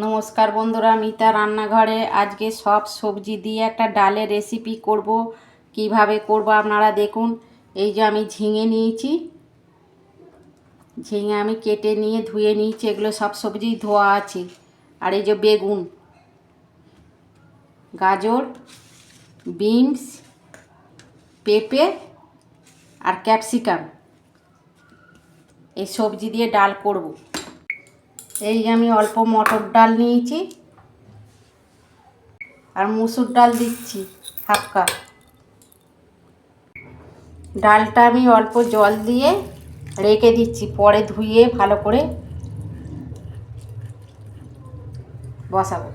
নমস্কার বন্ধুরা, মিতা রান্নাঘরে আজকে সব সবজি দিয়ে একটা ডালের রেসিপি করব। কিভাবে করব আপনারা দেখুন। এই যে আমি ঝিঙে নিয়েছি, ঝিঙে আমি কেটে নিয়ে ধুয়ে নিয়েছি, এগুলো সব সবজি ধোয়া আছে। আর এই যে বেগুন, গাজর, বিনস, পেঁপে আর ক্যাপসিকাম, এই সবজি দিয়ে ডাল করব। এই যে আমি অল্প মটর ডাল নিয়েছি আর মুসুর ডাল দিচ্ছি হাফ কাপ। ডালটা আমি অল্প জল দিয়ে রেখে দিচ্ছি, পরে ধুয়ে ভালো করে বসাবো।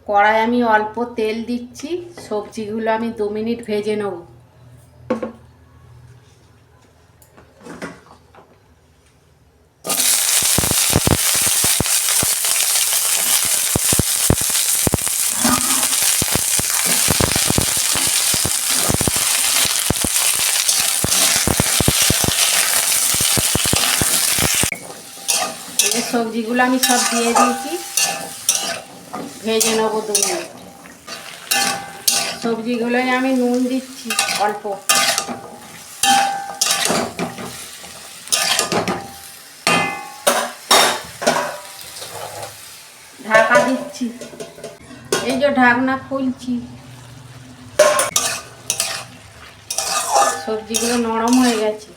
কড়াই আমি অল্প তেল দিচ্ছি, সবজিগুলো আমি 2 মিনিট ভেজে নেব। এই সবজিগুলো আমি সব দিয়ে দিয়েছি, ভেজে নেব 2 মিনিট। সবজিগুলোয় আমি নুন দিচ্ছি অল্প, ঢাকা দিচ্ছি। এই যে ঢাকনা খুলছি, সবজিগুলো নরম হয়ে গেছে।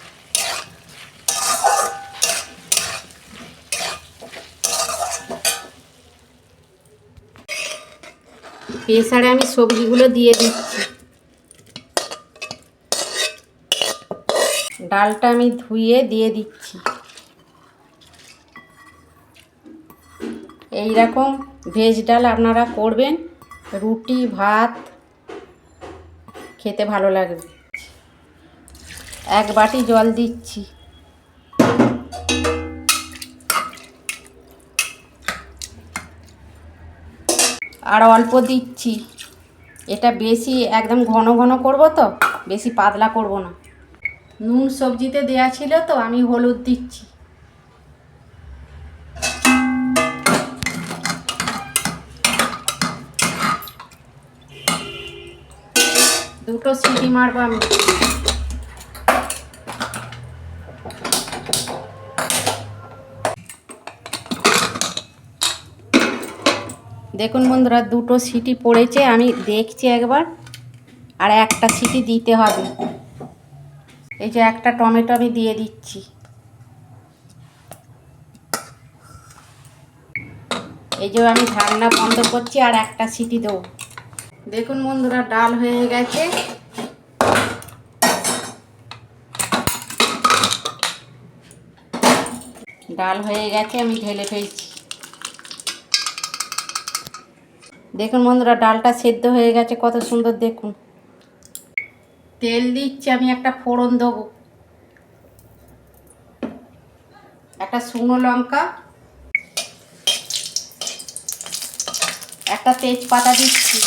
প্রেসারে আমি সবজিগুলো দিয়ে দিচ্ছি। ডালটা আমি ধুয়ে দিয়ে দিচ্ছি। এই রকম ভেজ ডাল আপনারা করবেন, রুটি ভাত খেতে ভালো লাগবে। 1 বাটি জল দিচ্ছি। আর অল্প দিচ্ছি, এটা বেশি একদম ঘন ঘন করব তো, বেশি পাতলা করব না। নুন সবজিতে দেয়া ছিল তো, আমি হলুদ দিচ্ছি। দুটো সিটি মারবো আমি। দেখুন বন্ধুরা, 2টো সিটি পড়েছে, আমি দেখছি একবার। আর একটা সিটি দিতে হবে। এই যে একটা টমেটো আমি দিয়ে দিচ্ছি। এই যে আমি ঢাকনা বন্ধ করছি, আর একটা সিটি দেবো। দেখুন বন্ধুরা, ডাল হয়ে গেছে। ডাল হয়ে গেছে, আমি ঢেলে ফেলছি। দেখুন বন্ধুরা, ডালটা সেদ্ধ হয়ে গেছে, কত সুন্দর দেখুন। তেল দিচ্ছি, আমি একটা ফোড়ন দেবো। একটা শুকনো লঙ্কা, একটা তেজপাতা দিচ্ছি।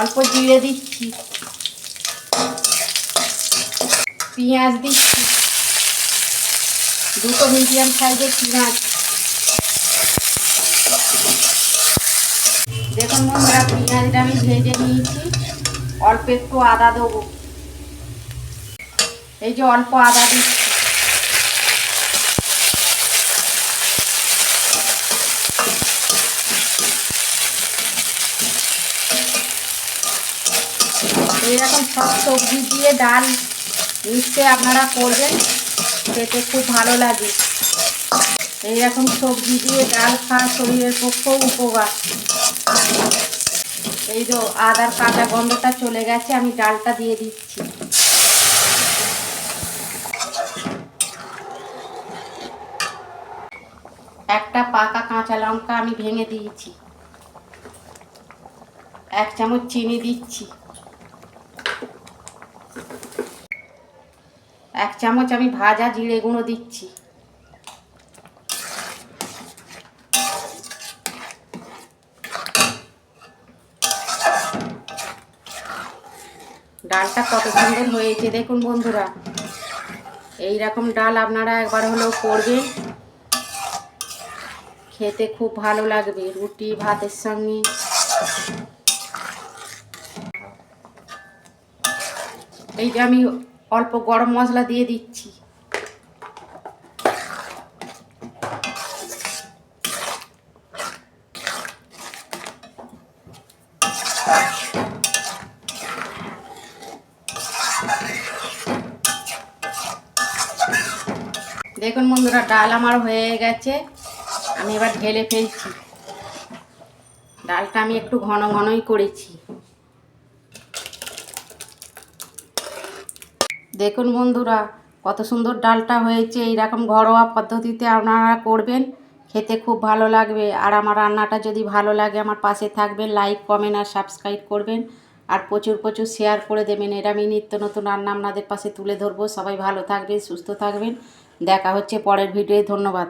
অল্প জিরে দিচ্ছি। পেঁয়াজ দিচ্ছি, 2টো মিডিয়াম সাইজের পেঁয়াজ। দেখুন বন্ধুরা, পেঁয়াজটা আমি ভেজে নিয়েছি। অল্প একটু আদা দেবো। এই যে অল্প আদা দিচ্ছি। এইরকম সব সবজি দিয়ে ডাল নিশ্চয়ই আপনারা করবেন, খেতে খুব ভালো লাগে। এইরকম সবজি দিয়ে ডাল খাওয়া শরীরের পক্ষেও উপকার। এই যে আদার কাঁচা গন্ধটা চলে গেছে, আমি ডালটা দিয়ে দিচ্ছি। একটা পাকা কাঁচা লঙ্কা আমি ভেঙে দিয়েছি। 1 চামচ চিনি দিচ্ছি। 1 চামচ আমি ভাজা জিরে গুঁড়ো দিচ্ছি। ডালটা কত সুন্দর হয়েছে দেখুন বন্ধুরা। এই রকম ডাল আপনারা একবার হলেও করবেন, খেতে খুব ভালো লাগবে রুটি ভাতের সঙ্গে। এই যে আমি অল্প গরম মশলা দিয়ে দিচ্ছি। দেখুন বন্ধুরা, ডাল আমার হয়ে গেছে, আমি এবার ঢেলে ফেলছি। ডালটা আমি একটু ঘন ঘনই করেছি। দেখুন বন্ধুরা, কত সুন্দর ডালটা হয়েছে। এইরকম ঘরোয়া পদ্ধতিতে আপনারা করবেন, খেতে খুব ভালো লাগবে। আর আমার রান্নাটা যদি ভালো লাগে আমার পাশে থাকবেন, লাইক কমেন্ট আর সাবস্ক্রাইব করবেন, আর প্রচুর প্রচুর শেয়ার করে দেবেন। এর আমি নিত্য নতুন রান্না আপনাদের পাশে তুলে ধরবো। সবাই ভালো থাকবেন, সুস্থ থাকবেন। দেখা হচ্ছে পরের ভিডিওয়। ধন্যবাদ।